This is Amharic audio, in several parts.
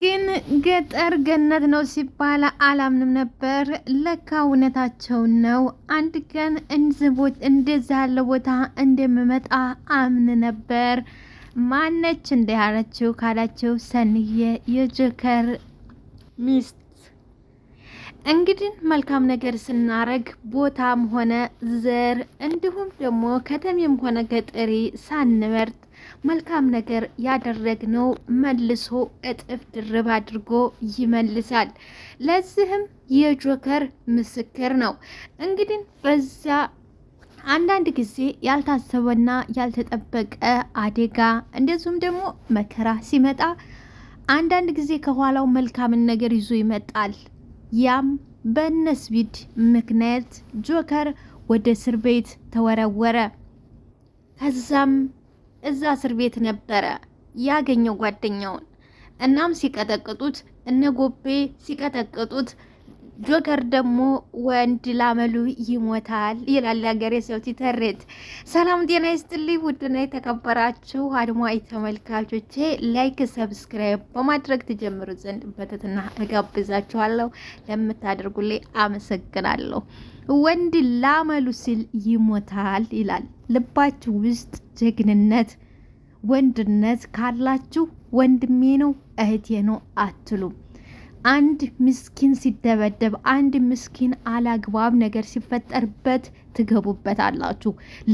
ግን ገጠር ገነት ነው ሲባል አላምንም ነበር። ለካ እውነታቸው ነው። አንድ ቀን እንደዛ ያለ ቦታ እንደምመጣ አምን ነበር። ማነች እንደ ያለችው ካላችሁ ሰንዬ የጆከር ሚስት። እንግዲህ መልካም ነገር ስናረግ ቦታም ሆነ ዘር እንዲሁም ደግሞ ከተሜም ሆነ ገጠሪ ሳንመርጥ መልካም ነገር ያደረግነው መልሶ እጥፍ ድርብ አድርጎ ይመልሳል። ለዚህም የጆከር ምስክር ነው። እንግዲህ በዛ አንዳንድ ጊዜ ያልታሰበና ያልተጠበቀ አደጋ እንደዚሁም ደግሞ መከራ ሲመጣ አንዳንድ ጊዜ ከኋላው መልካምን ነገር ይዞ ይመጣል። ያም በነስቢድ ምክንያት ጆከር ወደ እስር ቤት ተወረወረ። ከዛም እዛ እስር ቤት ነበረ ያገኘው ጓደኛውን። እናም ሲቀጠቅጡት እነ ጎቤ ሲቀጠቅጡት ጆከር ደግሞ ወንድ ላመሉ ይሞታል ይላል ያገሬ ሰው ሲተርት። ሰላም ጤና ይስጥልኝ ውድና የተከበራችሁ አድማጭ ተመልካቾቼ ላይክ ሰብስክራይብ በማድረግ ትጀምሩ ዘንድ በትህትና እጋብዛችኋለሁ። ለምታደርጉልኝ አመሰግናለሁ። ወንድ ላመሉ ሲል ይሞታል ይላል። ልባችሁ ውስጥ ጀግንነት ወንድነት ካላችሁ ወንድሜ ነው እህቴ ነው አትሉም። አንድ ምስኪን ሲደበደብ፣ አንድ ምስኪን አላግባብ ነገር ሲፈጠርበት ትገቡበት አላችሁ።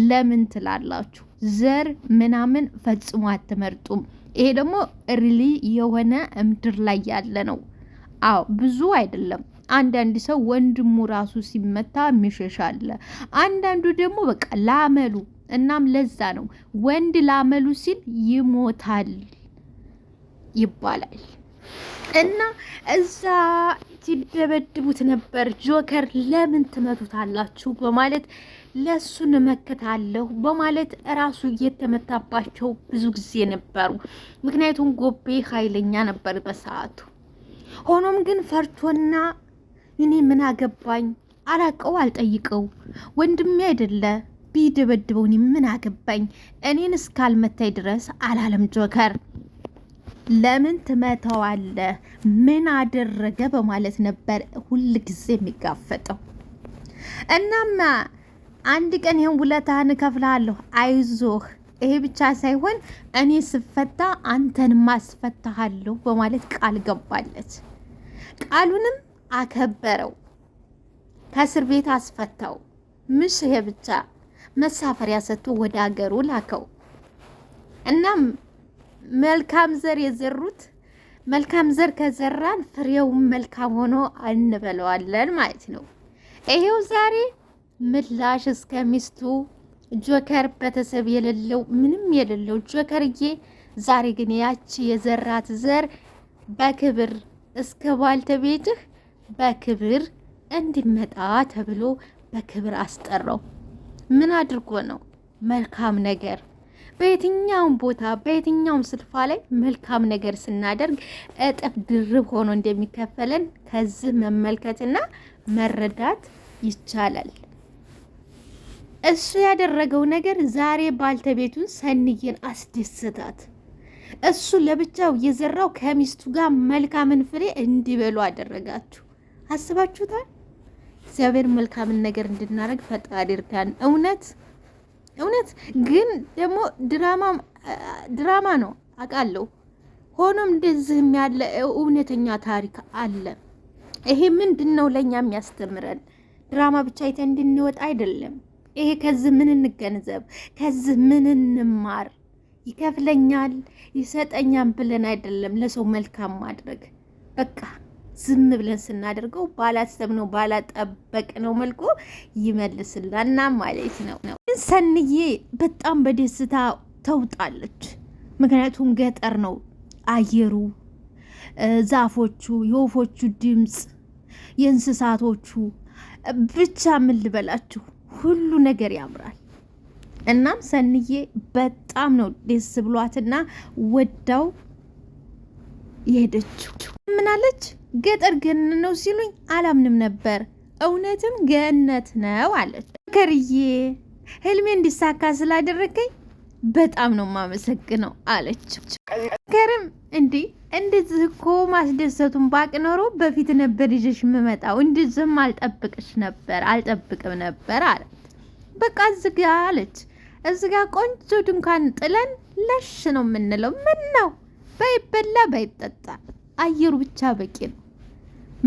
ለምን ትላላችሁ? ዘር ምናምን ፈጽሞ አትመርጡም። ይሄ ደግሞ ሪሊ የሆነ ምድር ላይ ያለ ነው። አዎ ብዙ አይደለም። አንዳንድ ሰው ወንድሙ ራሱ ሲመታ የሚሸሻለ፣ አንዳንዱ ደግሞ በቃ ላመሉ። እናም ለዛ ነው ወንድ ላመሉ ሲል ይሞታል ይባላል። እና እዛ ሲደበድቡት ነበር። ጆከር ለምን ትመቱታላችሁ በማለት ለሱን መከታለሁ በማለት ራሱ እየተመታባቸው ብዙ ጊዜ ነበሩ። ምክንያቱም ጎቤ ኃይለኛ ነበር በሰዓቱ። ሆኖም ግን ፈርቶና እኔ ምን አገባኝ አላቀው አልጠይቀው ወንድሜ አይደለ ቢደበድበው እኔ ምን አገባኝ እኔን እስካልመታይ ድረስ አላለም ጆከር። ለምን ትመታዋለህ? ምን አደረገ? በማለት ነበር ሁል ጊዜ የሚጋፈጠው። እናም አንድ ቀን ይሄን ውለታህን እከፍልሃለሁ፣ አይዞህ፣ ይሄ ብቻ ሳይሆን እኔ ስፈታ አንተን ማስፈታሃለሁ በማለት ቃል ገባለት። ቃሉንም አከበረው። ከእስር ቤት አስፈታው። ምሽ ይሄ ብቻ መሳፈሪያ ሰጥቶ ወደ ሀገሩ ላከው። እናም መልካም ዘር የዘሩት መልካም ዘር ከዘራን ፍሬውን መልካም ሆኖ እንበለዋለን ማለት ነው። ይሄው ዛሬ ምላሽ እስከ ሚስቱ ጆከር ቤተሰብ የሌለው ምንም የሌለው ጆከርዬ ዛሬ ግን ያቺ የዘራት ዘር በክብር እስከ ባልተቤትህ በክብር እንዲመጣ ተብሎ በክብር አስጠራው። ምን አድርጎ ነው? መልካም ነገር በየትኛውም ቦታ በየትኛውም ስልፋ ላይ መልካም ነገር ስናደርግ እጥፍ ድርብ ሆኖ እንደሚከፈለን ከዚህ መመልከትና መረዳት ይቻላል። እሱ ያደረገው ነገር ዛሬ ባልተቤቱን ሰንዬን አስደስታት። እሱ ለብቻው የዘራው ከሚስቱ ጋር መልካምን ፍሬ እንዲበሉ አደረጋችሁ። አስባችሁታል? እግዚአብሔር መልካምን ነገር እንድናደርግ ፈጣሪ እርዳን። እውነት ግን ደግሞ ድራማ ነው አውቃለሁ። ሆኖም እንደዚህም ያለ እውነተኛ ታሪክ አለ። ይሄ ምንድን ነው ለእኛ የሚያስተምረን? ድራማ ብቻ አይተን እንድንወጣ አይደለም። ይሄ ከዚህ ምን እንገንዘብ፣ ከዚህ ምን እንማር፣ ይከፍለኛል ይሰጠኛል ብለን አይደለም ለሰው መልካም ማድረግ። በቃ ዝም ብለን ስናደርገው ባላሰብነው ባላጠበቅነው መልኩ ይመልስላና ማለት ነው። ሰንዬ በጣም በደስታ ተውጣለች። ምክንያቱም ገጠር ነው አየሩ፣ ዛፎቹ፣ የወፎቹ ድምፅ፣ የእንስሳቶቹ ብቻ ምን ልበላችሁ ሁሉ ነገር ያምራል። እናም ሰንዬ በጣም ነው ደስ ብሏትና ወዳው የሄደችው። ምናለች? ገጠር ገነት ነው ሲሉኝ አላምንም ነበር፣ እውነትም ገነት ነው አለች። ከርዬ ህልሜ እንዲሳካ ስላደረገኝ በጣም ነው ማመሰግነው አለች። ከርም እንደዚህ እኮ ማስደሰቱን ባቅ ኖሮ በፊት ነበር ይዤሽ የምመጣው፣ እንደዚህም አልጠብቅም ነበር አለ። በቃ እዝጋ አለች። እዝጋ ቆንጆ ድንኳን ጥለን ለሽ ነው የምንለው። ምን ነው ባይበላ ባይጠጣ አየሩ ብቻ በቂ ነው።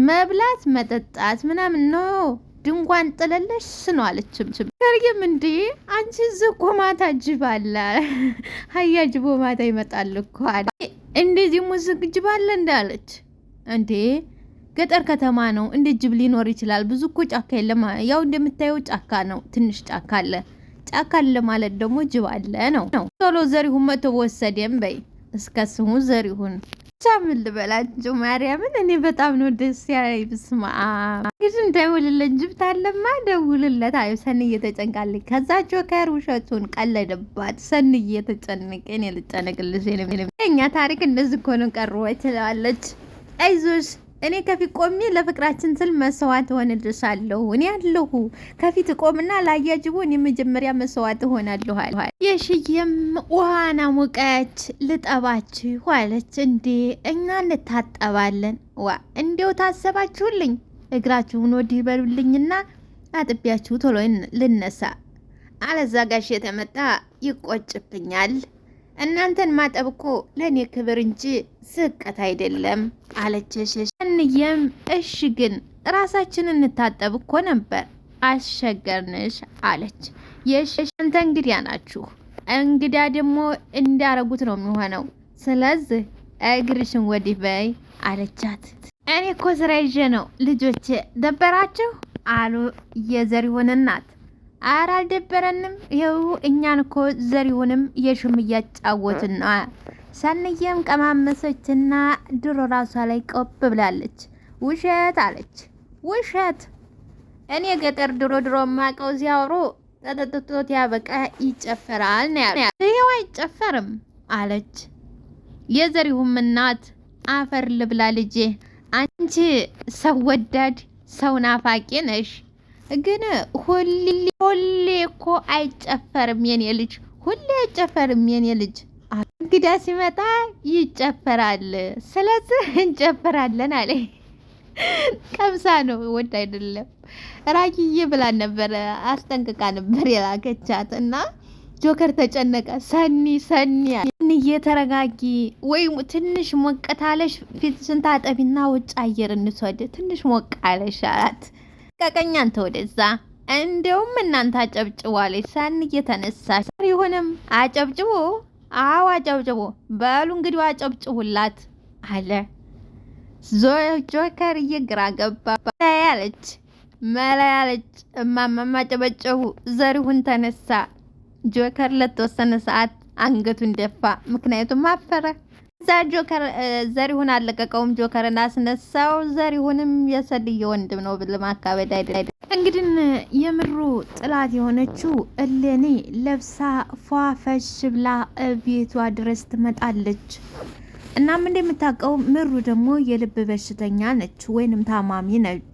መብላት መጠጣት ምናምን ነው ድንኳን ጥለለሽ ነው አለችም። ከርየም እንዴ አንቺ እኮ ማታ ጅብ አለ ሀያ ጅቦ ማታ ይመጣል እኮ አለ። እንደዚህ ሙዝግ ጅብ አለ እንዳለች እንዴ ገጠር ከተማ ነው እንደ ጅብ ሊኖር ይችላል። ብዙ እኮ ጫካ የለም። ያው እንደምታየው ጫካ ነው፣ ትንሽ ጫካ አለ። ጫካ አለ ማለት ደግሞ ጅብ አለ ነው። ቶሎ ዘሪሁን መቶ ወሰደም በይ እስከ ስሙ ዘሪሁን ምን ልበላችሁ ማርያምን፣ እኔ በጣም ነው ደስ ያለኝ። ብስማ ግን እንደውልለት ጅብ ታለማ ደውልለት። አዩ ሰንዬ ተጨንቃለች። ከዛ ጆከር ውሸቱን ቀለደባት። ሰንዬ ተጨነቀ። እኔ ልጨነቅልሽ እኛ ታሪክ እንደዚህ እኮ ነው ቀሩ ትላለች። አይዞሽ እኔ ከፊት ቆሜ ለፍቅራችን ስል መስዋዕት ሆንልሻለሁ። እኔ ያለሁ ከፊት ቆምና ላያጅቡ እኔ መጀመሪያ መስዋዕት ሆናለሁ። የሽየም ውሃና ሙቀች ልጠባችሁ አለች። እንዴ እኛ እንታጠባለን። ዋ እንዴው ታሰባችሁልኝ። እግራችሁን ወዲህ በሉልኝና አጥቢያችሁ ቶሎ ልነሳ። አለዛ ጋሽ የተመጣ ይቆጭብኛል። እናንተን ማጠብ እኮ ለእኔ ክብር እንጂ ስቀት አይደለም አለችሽ። እንየም እሺ ግን ራሳችንን እንታጠብ እኮ ነበር አሸገርንሽ አለች። አንተ እንግዲያ ናችሁ፣ እንግዲያ ደግሞ እንዳረጉት ነው የሚሆነው። ስለዚህ እግርሽን ወዲህ በይ አለቻት። እኔ እኮ ስራ ይዤ ነው ልጆቼ፣ ደበራችሁ አሉ የዘሪሁን እናት። ኧረ አልደበረንም፣ ይኸው እኛን እኮ ዘሪሁንም የሹም እያጫወትን ነው። ሰንየም ቀማመሰችና ድሮ ራሷ ላይ ቆብ ብላለች። ውሸት አለች። ውሸት እኔ ገጠር ድሮ ማቀው ሲያወሩ ተጠጥቶት ያበቃ ይጨፈራል ነው ያለው። ይኸው አይጨፈርም አለች የዘሪሁም እናት። አፈር ልብላ ልጄ፣ አንቺ ሰው ወዳድ ሰው ናፋቂ ነሽ። ግን ሁሌ እኮ አይጨፈርም የኔ ልጅ፣ ሁሌ አይጨፈርም የኔ ልጅ። እንግዳ ሲመጣ ይጨፈራል፣ ስለዚህ እንጨፈራለን አለ። ቀምሳ ነው ወድ አይደለም። ራኪዬ ብላን ነበር፣ አስጠንቅቃ ነበር የላከቻት እና ጆከር ተጨነቀ። ሰኒ እየተረጋጊ ወይ ትንሽ ሞቀታለሽ፣ ፊትሽን ታጠቢና ውጭ አየር እንስወድ፣ ትንሽ ሞቃለሽ አላት። ቀቀኛ አንተ ወደዛ፣ እንደውም እናንተ አጨብጭቡ አለች። ሰኒ እየተነሳች ይሁንም አጨብጭቡ፣ አዎ አጨብጭቡ፣ በሉ እንግዲህ አጨብጭቡላት አለ። ጆከር እየግራ ገባ። ያለች መላ ያለች እማማማ ጨበጨቡ። ዘሪሁን ተነሳ። ጆከር ለተወሰነ ሰዓት አንገቱን ደፋ፣ ምክንያቱም አፈረ። እዛ ጆከር ዘሪሁን አለቀቀውም፣ ጆከርን አስነሳው። ዘሪሁንም የሰልየ ወንድም ነው ብል ማካበድ አይደል። እንግዲህ የምሩ ጥላት የሆነችው እሌኒ ለብሳ ፏፈሽ ብላ ቤቷ ድረስ ትመጣለች። እናም እንደምታውቀው ምሩ ደግሞ የልብ በሽተኛ ነች ወይንም ታማሚ ነች።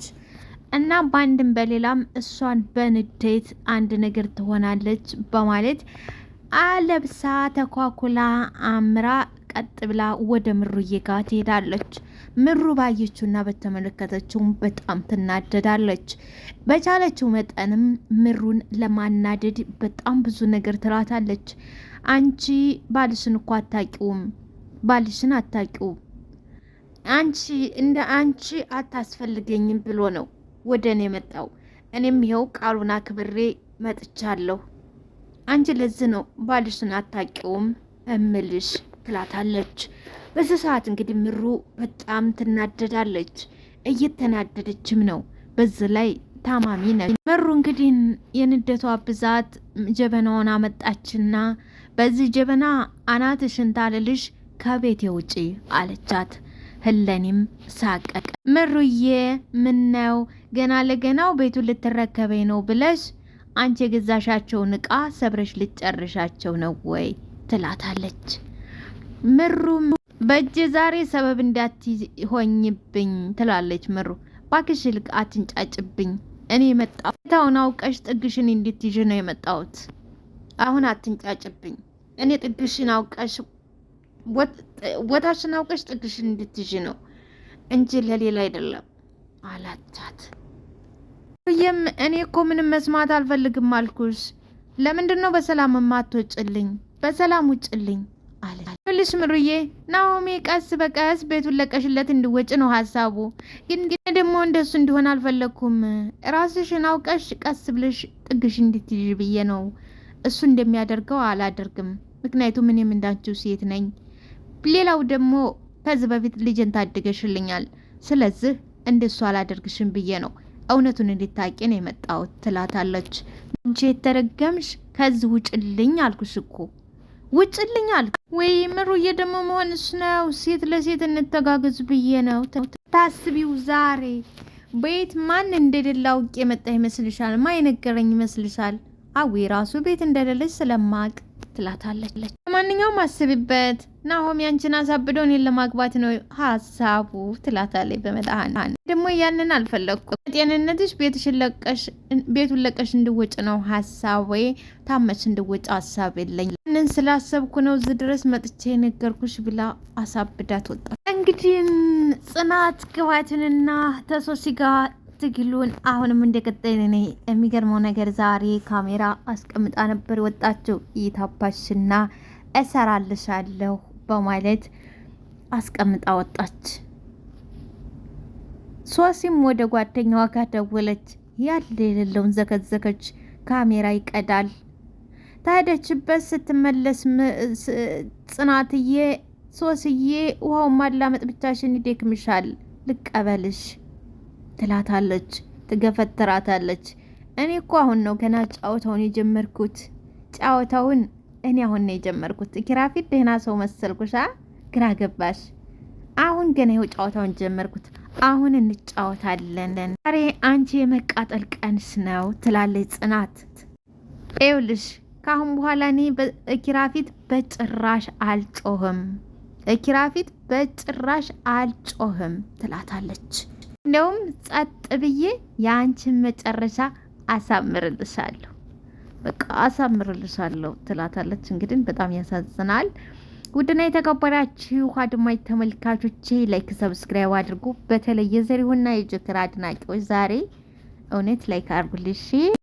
እና በአንድም በሌላም እሷን በንዴት አንድ ነገር ትሆናለች በማለት አለብሳ ተኳኩላ አምራ ቀጥ ብላ ወደ ምሩዬ ጋር ትሄዳለች። ምሩ ባየችውና በተመለከተችው በጣም ትናደዳለች። በቻለችው መጠንም ምሩን ለማናደድ በጣም ብዙ ነገር ትላታለች። አንቺ ባልሽን እኮ አታውቂውም፣ ባልሽን አታውቂውም፣ አንቺ እንደ አንቺ አታስፈልገኝም ብሎ ነው ወደ እኔ መጣው። እኔም ይኸው ቃሉን አክብሬ መጥቻለሁ። አንቺ ለዚህ ነው ባልሽን አታውቂውም እምልሽ ትላታለች። በዚህ ሰዓት እንግዲህ ምሩ በጣም ትናደዳለች። እየተናደደችም ነው። በዚህ ላይ ታማሚ ነው። ምሩ እንግዲህ የንደቷ ብዛት ጀበናውን አመጣችና በዚህ ጀበና አናትሽን ታልልሽ ከቤቴ ውጪ አለቻት። ህለኒም ሳቀቅ። ምሩዬ ምነው ገና ለገናው ቤቱ ልትረከበኝ ነው ብለሽ አንቺ የገዛሻቸውን እቃ ሰብረሽ ልትጨርሻቸው ነው ወይ ትላታለች። ምሩም በእጅ ዛሬ ሰበብ እንዳትሆኝብኝ ትላለች። ምሩ ባክሽ ልቅ አትንጫጭብኝ፣ እኔ የመጣሁት ታውን አውቀሽ ጥግሽን እንድትይዥ ነው የመጣሁት። አሁን አትንጫጭብኝ። እኔ ጥግሽን አውቀሽ ቦታሽን አውቀሽ ጥግሽን እንድትይዥ ነው እንጂ ለሌላ አይደለም አላቻት። እኔ እኮ ምንም መስማት አልፈልግም አልኩሽ። ለምንድን ነው በሰላም የማትወጭልኝ? በሰላም ውጭልኝ አለ። ልሽ ምሩዬ ናሆሜ ቀስ በቀስ ቤቱን ለቀሽለት እንድወጭ ነው ሀሳቡ። ግን ደግሞ እንደሱ እንዲሆን አልፈለግኩም። ራስሽን አውቀሽ ቀስ ብለሽ ጥግሽ እንድትይዥ ብዬ ነው። እሱ እንደሚያደርገው አላደርግም። ምክንያቱም እኔም እንዳንቺው ሴት ነኝ። ሌላው ደግሞ ከዚህ በፊት ልጅን ታድገሽልኛል። ስለዚህ እንደሱ አላደርግሽም ብዬ ነው እውነቱን እንድታቂ ነው የመጣሁት ትላታለች። አንቺ የተረገምሽ ከዚህ ውጭልኝ አልኩሽ እኮ ውጭልኝ አልኩ። ወይ ምሩዬ ደግሞ መሆንሽ ነው። ሴት ለሴት እንተጋገዝ ብዬ ነው። ታስቢው ዛሬ ቤት ማን እንደሌለ አውቄ የመጣ ይመስልሻል? ማይነገረኝ ይመስልሻል? አዊ ራሱ ቤት እንደሌለች ስለማቅ ትላታለች። ለማንኛውም አስብበት። ናሆም ያንቺን አሳብዶ እኔን ለማግባት ነው ሀሳቡ ትላታለች። በመጣሃን ደግሞ ያንን አልፈለግኩም። ጤንነትሽ ቤቱን ለቀሽ እንድወጭ ነው ሀሳብ፣ ወይ ታመች እንድወጭ ሀሳብ የለኝ። ያንን ስላሰብኩ ነው እዚህ ድረስ መጥቼ የነገርኩሽ ብላ አሳብዳት ወጣ። እንግዲህ ጽናት ግባትንና ተሶሲ ጋር ትግሉን አሁንም እንደቀጠለ ነው። የሚገርመው ነገር ዛሬ ካሜራ አስቀምጣ ነበር ወጣችው። ይታባሽና እሰራልሻለሁ በማለት አስቀምጣ ወጣች። ሶሲም ወደ ጓደኛዋ ጋር ደወለች። ያለ የሌለውን ዘከዘከች። ካሜራ ይቀዳል። ታሄደችበት ስትመለስ ጽናትዬ ሶስዬ ውሃውን ማላመጥ ብቻሽን ይደክምሻል፣ ልቀበልሽ ትላታለች። ትገፈትራታለች። እኔ እኮ አሁን ነው ገና ጫወታውን የጀመርኩት። ጫወታውን እኔ አሁን ነው የጀመርኩት። ኪራፊት ደህና ሰው መሰልኩሻ? ግራ ገባሽ? አሁን ገና ይኸው ጫወታውን ጀመርኩት። አሁን እንጫወታለን። ዛሬ አንቺ የመቃጠል ቀንስ ነው ትላለች ጽናት። ይኸውልሽ ከአሁን በኋላ እኔ ኪራፊት በጭራሽ አልጮህም፣ ኪራፊት በጭራሽ አልጮህም ትላታለች። እንደውም ጸጥ ብዬ የአንቺን መጨረሻ አሳምርልሻለሁ፣ በቃ አሳምርልሻለሁ ትላታለች። እንግዲህ በጣም ያሳዝናል። ውድና የተከበራችሁ አድማጭ ተመልካቾቼ ላይክ ሰብስክራይብ አድርጉ። በተለይ የዘሪሁንና የጆከር አድናቂዎች ዛሬ እውነት ላይክ አድርጉልሽ።